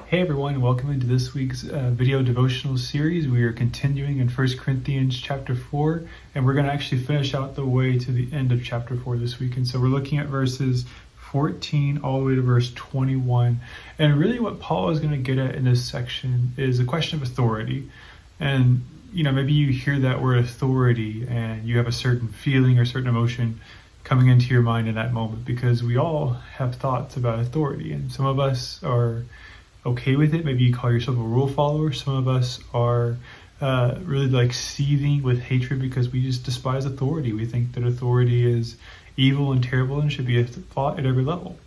Hey everyone, welcome into this week's video devotional series. We are continuing in 1 Corinthians chapter 4, and we're going to actually finish out the way to the end of chapter 4 this week. And so we're looking at verses 14 all the way to verse 21. And really what Paul is going to get at in this section is a question of authority. And, maybe you hear that word authority and you have a certain feeling or certain emotion coming into your mind in that moment, because we all have thoughts about authority, and some of us are okay with it. Maybe you call yourself a rule follower. Some of us are really like seething with hatred because we just despise authority. We think that authority is evil and terrible and should be fought at every level.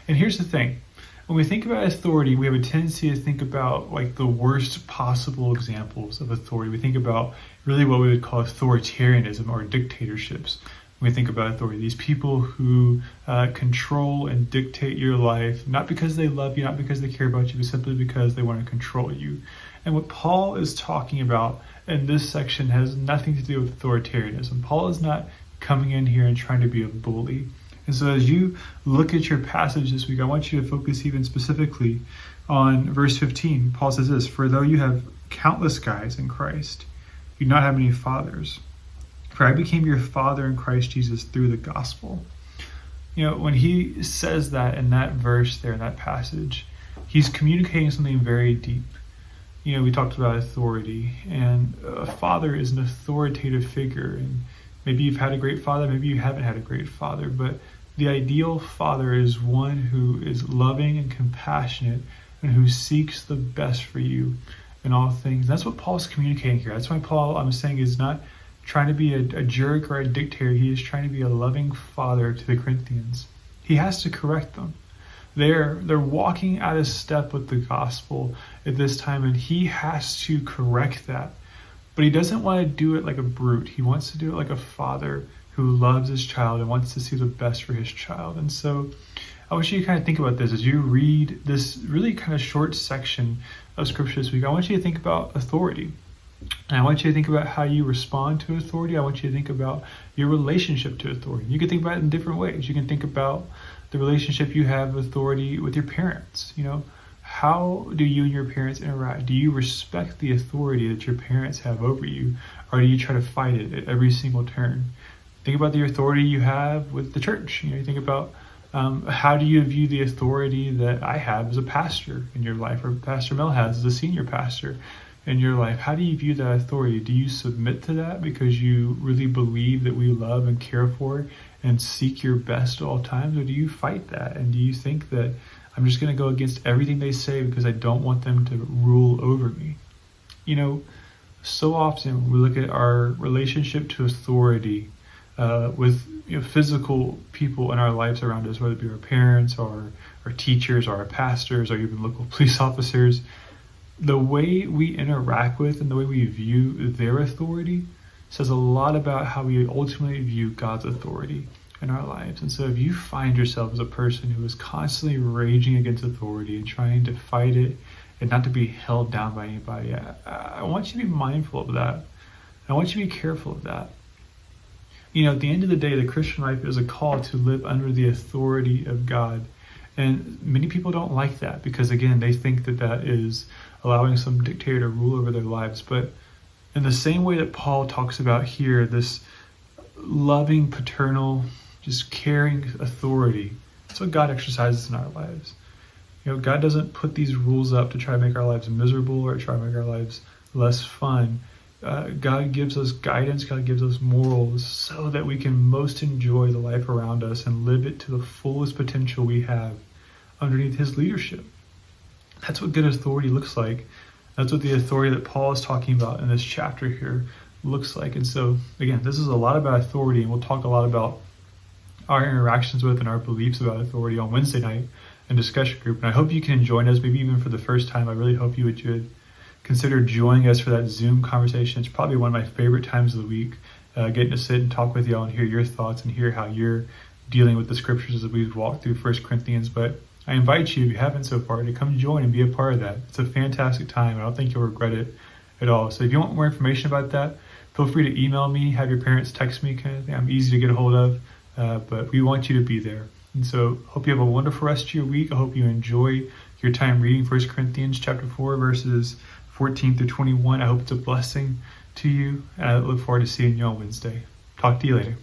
And here's the thing. When we think about authority, we have a tendency to think about like the worst possible examples of authority. We think about really what we would call authoritarianism or dictatorships. When we think about authority, these people who control and dictate your life, not because they love you, not because they care about you, but simply because they want to control you. And what Paul is talking about in this section has nothing to do with authoritarianism. Paul is not coming in here and trying to be a bully. And so as you look at your passage this week, I want you to focus even specifically on verse 15. Paul says this: "For though you have countless guides in Christ, you do not have any fathers. For I became your father in Christ Jesus through the gospel." When he says that in that verse there, in that passage, he's communicating something very deep. We talked about authority, and a father is an authoritative figure. And maybe you've had a great father, maybe you haven't had a great father, but the ideal father is one who is loving and compassionate and who seeks the best for you in all things. That's what Paul's communicating here. That's why Paul, I'm saying, is not trying to be a jerk or a dictator. He is trying to be a loving father to the Corinthians. He has to correct them. They're walking out of step with the gospel at this time, and he has to correct that. But he doesn't want to do it like a brute. He wants to do it like a father who loves his child and wants to see the best for his child. And so I want you to kind of think about this as you read this really kind of short section of scripture this week. I want you to think about authority. And I want you to think about how you respond to authority. I want you to think about your relationship to authority. You can think about it in different ways. You can think about the relationship you have with authority with your parents. How do you and your parents interact? Do you respect the authority that your parents have over you, or do you try to fight it at every single turn? Think about the authority you have with the church. You think about how do you view the authority that I have as a pastor in your life, or Pastor Mel has as a senior pastor in your life? How do you view that authority? Do you submit to that because you really believe that we love and care for and seek your best at all times? Or do you fight that? And do you think that I'm just going to go against everything they say because I don't want them to rule over me? So often we look at our relationship to authority with physical people in our lives around us, whether it be our parents or our teachers or our pastors or even local police officers. The way we interact with and the way we view their authority says a lot about how we ultimately view God's authority in our lives. And so if you find yourself as a person who is constantly raging against authority and trying to fight it and not to be held down by anybody, I want you to be mindful of that. I want you to be careful of that. At the end of the day, the Christian life is a call to live under the authority of God. And many people don't like that because, again, they think that that is allowing some dictator to rule over their lives. But in the same way that Paul talks about here, this loving, paternal, just caring authority, that's what God exercises in our lives. God doesn't put these rules up to try to make our lives miserable or try to make our lives less fun. God gives us guidance, God gives us morals so that we can most enjoy the life around us and live it to the fullest potential we have underneath his leadership. That's what good authority looks like. That's what the authority that Paul is talking about in this chapter here looks like. And so, again, this is a lot about authority, and we'll talk a lot about our interactions with and our beliefs about authority on Wednesday night in discussion group. And I hope you can join us, maybe even for the first time. I really hope you would consider joining us for that Zoom conversation. It's probably one of my favorite times of the week, getting to sit and talk with y'all and hear your thoughts and hear how you're dealing with the scriptures as we've walked through 1 Corinthians. But I invite you, if you haven't so far, to come join and be a part of that. It's a fantastic time. I don't think you'll regret it at all. So if you want more information about that, feel free to email me, have your parents text me, kind of thing. I'm easy to get a hold of, but we want you to be there. And so hope you have a wonderful rest of your week. I hope you enjoy your time reading 1 Corinthians chapter 4, verses 14 through 21. I hope it's a blessing to you, and I look forward to seeing you on Wednesday. Talk to you later.